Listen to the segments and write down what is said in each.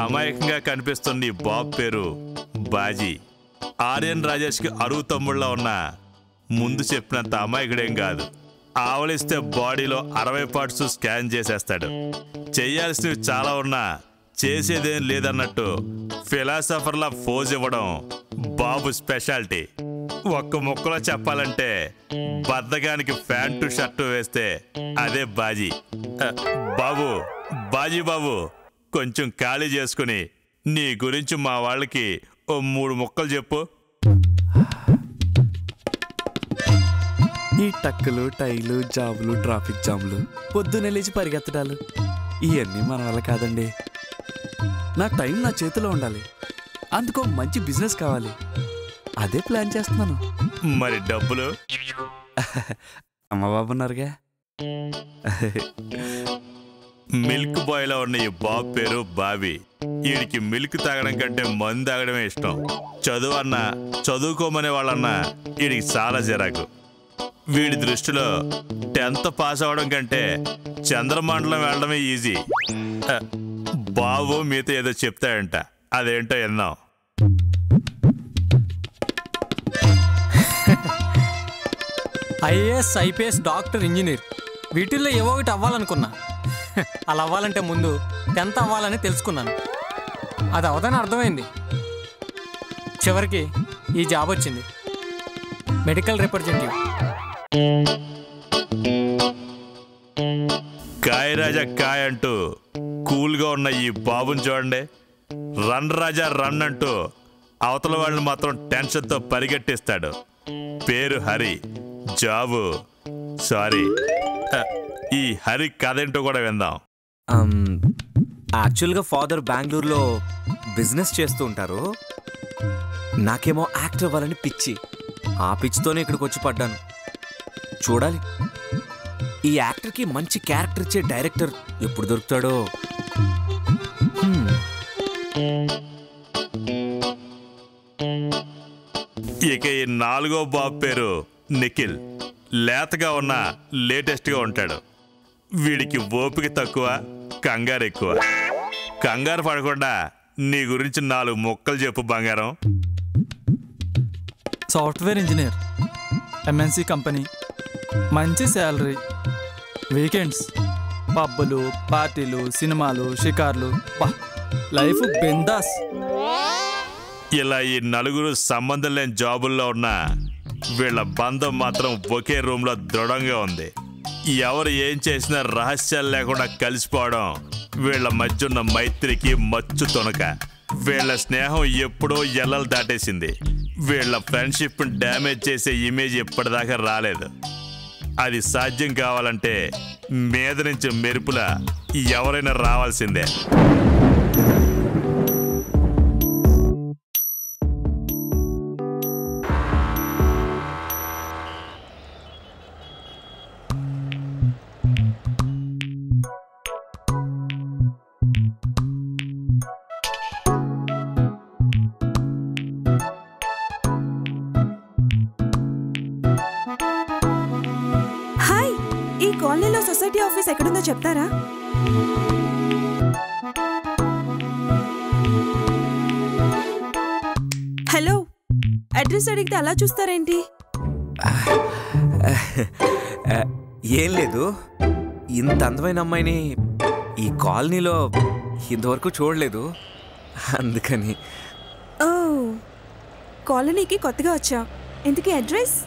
అమాయకంగా కనిపిస్తున్న ఈ బాబు పేరు బాజీ. ఆర్యన్ రాజేష్కి అరువు తమ్ముళ్ళ ఉన్న ముందు చెప్పినంత అమాయకుడేం కాదు. ఆవలిస్తే బాడీలో 60 పార్ట్స్ స్కాన్ చేసేస్తాడు. చెయ్యాల్సినవి చాలా ఉన్నా చేసేదేం లేదన్నట్టు ఫిలాసఫర్లా ఫోజ్ ఇవ్వడం బాబు స్పెషాలిటీ. ఒక్క ముక్కలో చెప్పాలంటే బద్దగానికి ప్యాంటు షర్టు వేస్తే అదే బాజీ. బాజీ బాబు, కొంచెం ఖాళీ చేసుకుని నీ గురించి మా వాళ్ళకి ఓ 3 ముక్కలు చెప్పు. ఈ టక్కులు, టైలు, జాబులు, ట్రాఫిక్ జాములు, పొద్దున్నే లేచి పరిగెత్తడాలు ఇవన్నీ మన వల్ల కాదండి. నా టైం నా చేతిలో ఉండాలి. అందుకో మంచి బిజినెస్ కావాలి. అదే ప్లాన్ చేస్తున్నాను. మరి డబ్బులు? అమ్మబాబు ఉన్నారుగా. మిల్క్ బాయ్లో ఉన్న ఈ బాబు పేరు బాబీ. వీడికి మిల్క్ తాగడం కంటే మందు తాగడమే ఇష్టం. చదువు అన్నా, చదువుకోమనే వాళ్ళన్నా వీడికి చాలా చిరాకు. వీడి దృష్టిలో 10th పాస్ అవడం కంటే చంద్రమండలం వెళ్ళడమే ఈజీ. బాబు మీతో ఏదో చెప్తాడంట, అదేంటో విన్నాం. ఐఏఎస్, ఐపీఎస్, డాక్టర్, ఇంజనీర్ వీటిల్లో ఏవో ఒకటి అవ్వాలనుకున్నా. అలా అవ్వాలంటే ముందు 10th అవ్వాలని తెలుసుకున్నాను. అది అవదని అర్థమైంది. చివరికి ఈ జాబ్ వచ్చింది, మెడికల్ రిప్రజెంటేటివ్. కాయ్ రాజా కాయ్ అంటూ కూల్గా ఉన్న ఈ బాబుని చూడండి. రన్ రాజా రన్ అంటూ అవతల వాళ్ళని మాత్రం టెన్షన్తో పరిగెట్టిస్తాడు. పేరు హరి, జాబు సారీ. ఈ హరి కథ ఏంటో కూడా విందాం. యాక్చువల్గా ఫాదర్ బెంగళూరులో బిజినెస్ చేస్తూ ఉంటారు. నాకేమో యాక్టర్ అవ్వాలని పిచ్చి. ఆ పిచ్చితోనే ఇక్కడికి వచ్చి పడ్డాను. చూడాలి, ఈ యాక్టర్కి మంచి క్యారెక్టర్ ఇచ్చే డైరెక్టర్ ఎప్పుడు దొరుకుతాడో. ఇక ఈ 4వ బాబు పేరు నిఖిల్. లేతగా ఉన్న లేటెస్ట్గా ఉంటాడు. వీడికి ఓపిక తక్కువ, కంగారు ఎక్కువ. కంగారు పడకుండా నీ గురించి 4 ముక్కలు చెప్పు బంగారం. సాఫ్ట్వేర్ ఇంజనీర్, ఎంఎన్సి కంపెనీ, మంచి శాలరీ, వీకెండ్స్, పబ్బులు, పార్టీలు, సినిమాలు, షికార్లు, లైఫ్ బిందాస్. ఇలా ఈ 4 సంబంధం లేని జాబుల్లో ఉన్న వీళ్ళ బంధం మాత్రం ఒకే రూమ్లో దృఢంగా ఉంది. ఎవరు ఏం చేసినా రహస్యాలు లేకుండా కలిసిపోవడం వీళ్ళ మధ్య ఉన్న మైత్రికి మచ్చు తొనక. వీళ్ళ స్నేహం ఎప్పుడో ఎల్లలు దాటేసింది. వీళ్ళ ఫ్రెండ్షిప్ డ్యామేజ్ చేసే ఇమేజ్ ఎప్పటిదాకా రాలేదు. అది సాధ్యం కావాలంటే మీద నుంచి మెరుపులా ఎవరైనా రావాల్సిందే. కాలనీలో సొసైటీ ఆఫీస్ ఎక్కడుందో చెప్తారా? హలో, అడ్రస్ అడిగితే అలా చూస్తారేంటి? ఏం లేదు, ఇంత అందమైన అమ్మాయిని ఈ కాలనీలో ఇంతవరకు చూడలేదు, అందుకని. ఓ, కాలనీకి కొత్తగా వచ్చా. ఇంతకీ అడ్రస్?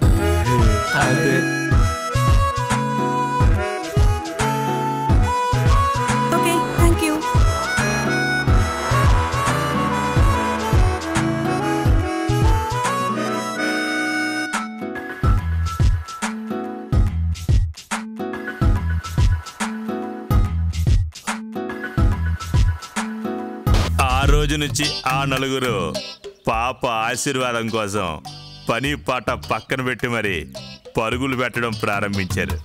రోజు నుంచి ఆ 4 పాప ఆశీర్వాదం కోసం పని పాట పక్కన పెట్టి మరి పరుగులు పెట్టడం ప్రారంభించారు.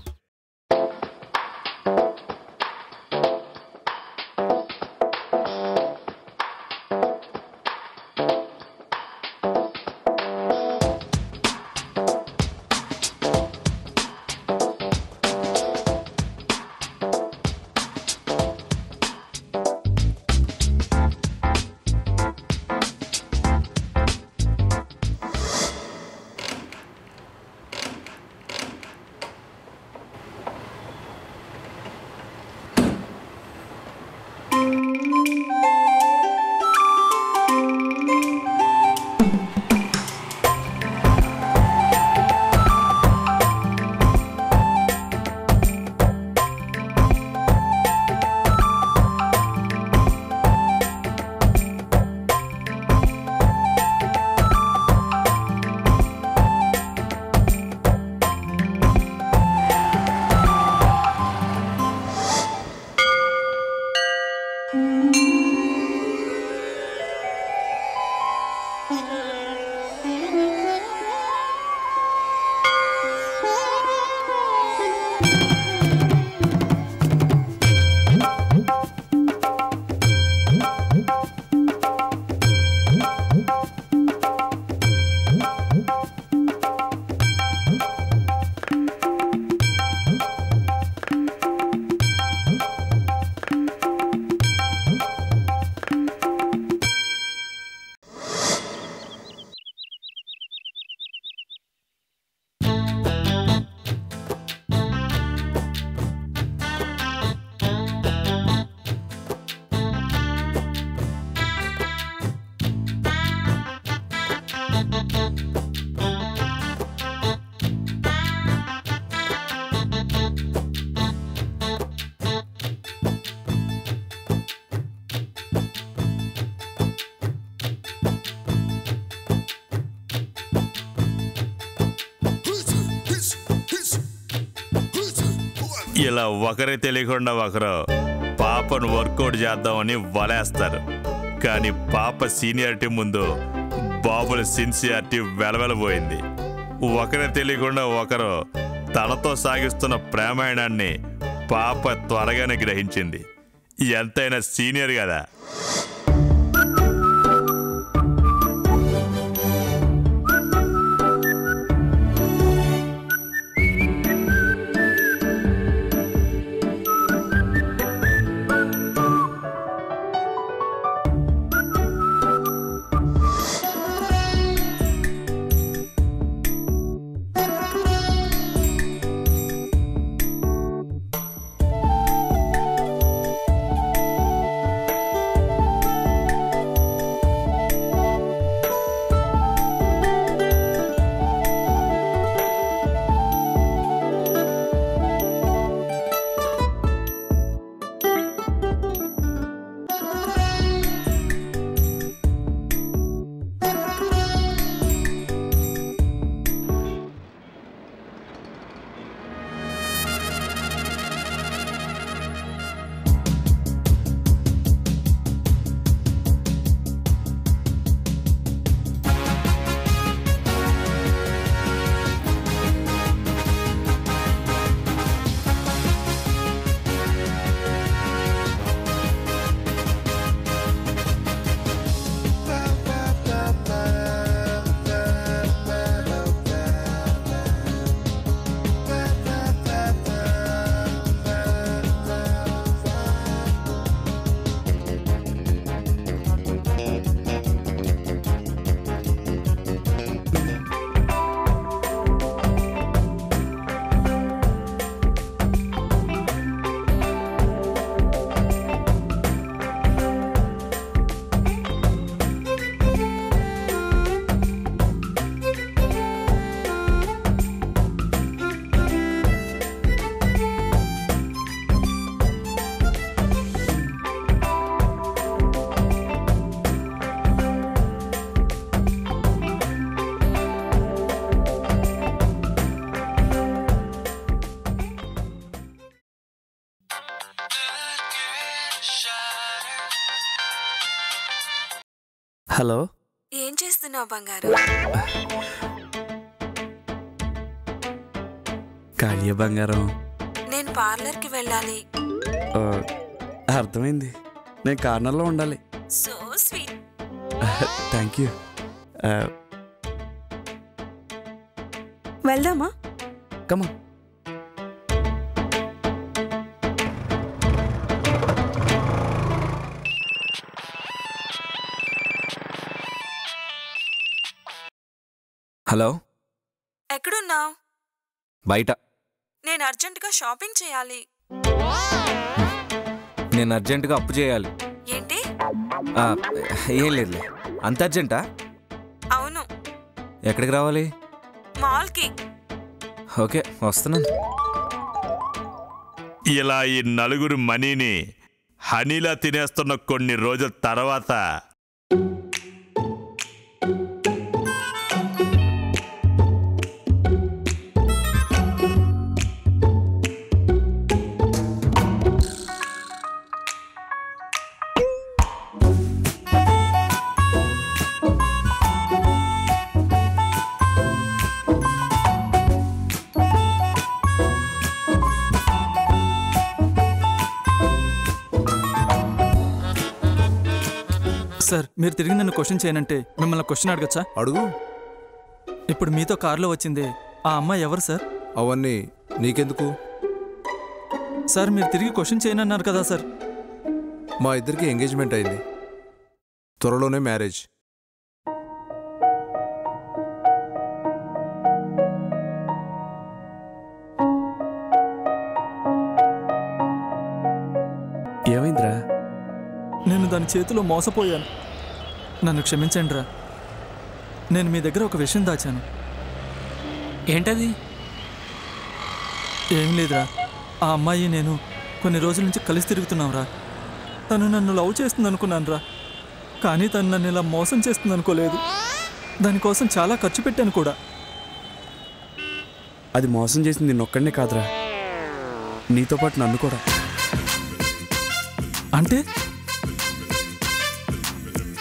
ఇలా ఒకరే తెలియకుండా ఒకరు పాపను వర్కౌట్ చేద్దామని వలేస్తారు. కానీ పాప సీనియారిటీ ముందు బాబుల సిన్సియారిటీ వెలవెలబోయింది. ఒకరే తెలియకుండా ఒకరు తనతో సాగిస్తున్న ప్రేమాయణాన్ని పాప త్వరగానే గ్రహించింది. ఎంతైనా సీనియర్ కదా. హలో, ఏం చేస్తున్నావు బంగారు? కాళీయ బంగారం. నేను పార్లర్కి వెళ్ళాలి. అర్థమైంది. నేను కార్నర్లో ఉండాలి. So sweet. Thank you. వెళ్దామా? కమా. హలో, ఎక్కడున్నావు? బయట. నేను అర్జెంటుగా షాపింగ్ చేయాలి. నేను అర్జెంటుగా అప్పు చేయాలి. ఏంటి? ఏం లేదులే. అంత అర్జెంటా? అవును. ఎక్కడికి రావాలి? మాల్కి. ఓకే, వస్తున్నాను. ఇలా ఈ నలుగురు మనీని హనీలా తినేస్తున్న కొన్ని రోజుల తర్వాత సార్, మీరు తిరిగి నన్ను క్వశ్చన్ చేయనంటే మిమ్మల్ని క్వశ్చన్ అడగచ్చా? అడుగు. ఇప్పుడు మీతో కారులో వచ్చింది ఆ అమ్మాయి ఎవరు సార్? అవన్నీ నీకెందుకు? సార్, మీరు తిరిగి క్వశ్చన్ చేయనన్నారు కదా సార్. మా ఇద్దరికి ఎంగేజ్మెంట్ అయింది. త్వరలోనే మ్యారేజ్. ఏమైందిరా? నేను దాని చేతిలో మోసపోయాను. నన్ను క్షమించండి రా. నేను మీ దగ్గర ఒక విషయం దాచాను. ఏంటది? ఏం లేదురా, ఆ అమ్మాయి నేను కొన్ని రోజుల నుంచి కలిసి తిరుగుతున్నాం రా. తను నన్ను లవ్ చేస్తుంది అనుకున్నాను రా, కానీ తను నన్ను ఇలా మోసం చేస్తుంది అనుకోలేదు. దానికోసం చాలా ఖర్చు పెట్టాను కూడా. అది మోసం చేసింది నిన్నొక్కడనే కాదురా, నీతో పాటు నన్ను కూడా. అంటే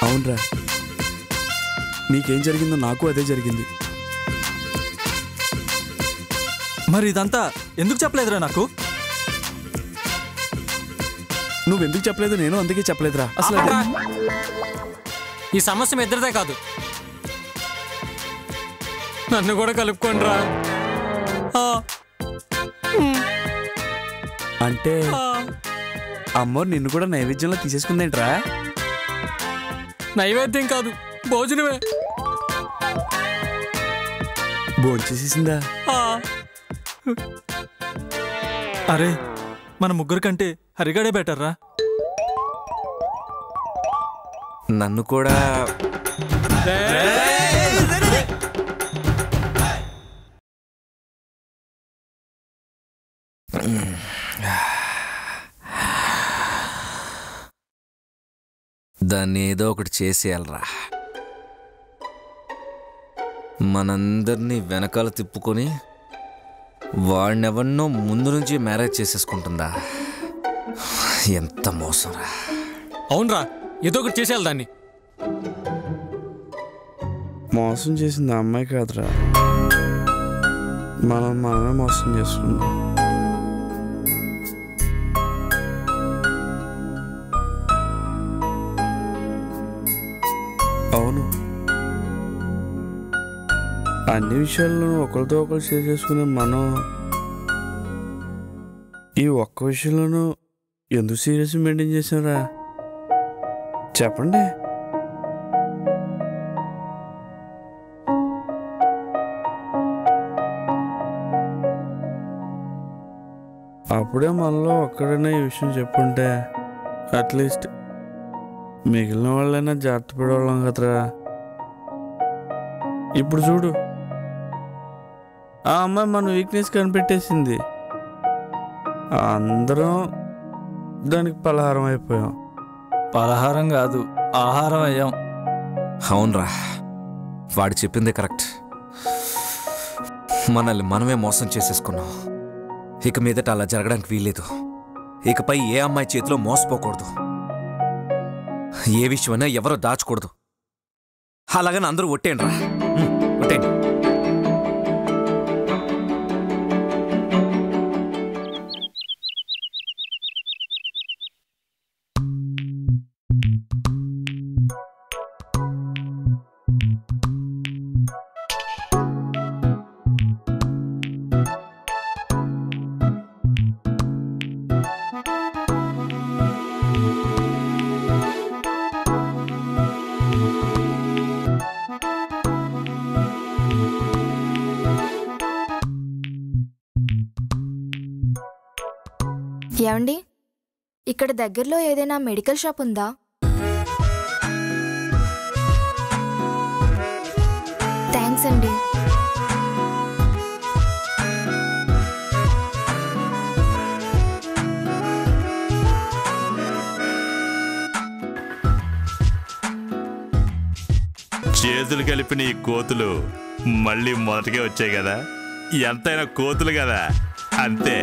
అవునరా, నీకేం జరిగిందో నాకు అదే జరిగింది. మరి ఇదంతా ఎందుకు చెప్పలేదురా నాకు? నువ్వెందుకు చెప్పలేదు, నేను అందుకే చెప్పలేదురా. అసలు ఆపరా. ఈ సమస్య మీ ఇద్దరిదే కాదు, నన్ను కూడా కలుపుకోండి రా. అంటే అమ్మోరు నిన్ను కూడా నైవేద్యంలో తీసేసుకుందేంట్రా? నైవేద్యం కాదు, భోజనమే. భోంచేసేసిందా? అరే, మన ముగ్గురు కంటే హరిగాడే బెటర్ రా. నన్ను కూడా దాన్ని ఏదో ఒకటి చేసేయాలరా. మనందరినీ వెనకాల తిప్పుకొని వాడినెవన్నో ముందు నుంచి మ్యారేజ్ చేసేసుకుంటుందా? ఎంత మోసంరా. అవునరా, ఏదో ఒకటి చేసేయాలి దాన్ని. మోసం చేసింది ఆ అమ్మాయి కాదురా, మనమే మోసం చేస్తున్నాం. అవును, అన్ని విషయాలను ఒకరితో ఒకరు షేర్ చేసుకునే మనం ఈ ఒక్క విషయంలోనూ ఎందుకు సీరియస్ మెయింటైన్ చేసారా చెప్పండి. అప్పుడే మనలో ఒక్కడైనా ఈ విషయం చెప్పుంటే అట్లీస్ట్ మిగిలిన వాళ్ళైనా జాగ్రత్త పడేవాళ్ళం కదరా. ఇప్పుడు చూడు, ఆ అమ్మాయి మన వీక్నెస్ కనిపెట్టేసింది, అందరం దానికి పలహారం అయిపోయాం. పలహారం కాదు, ఆహారం అయ్యాం. అవునరా, వాడు చెప్పిందే కరెక్ట్. మనల్ని మనమే మోసం చేసేసుకున్నాం. ఇక మీదట అలా జరగడానికి వీల్లేదు. ఇకపై ఏ అమ్మాయి చేతిలో మోసపోకూడదు, ఏ విషయమైనా ఎవరో దాచకూడదు. అలాగని అందరూ ఒట్టేయండి రా, ఒట్టేయండి. ఏమండి, ఇక్కడ దగ్గరలో ఏదైనా మెడికల్ షాప్ ఉందా? థ్యాంక్స్ అండి. చేతులు కలిపిన ఈ కోతులు మళ్ళీ మొదటికే వచ్చాయి కదా, ఎంతైనా కోతులు కదా, అంతే.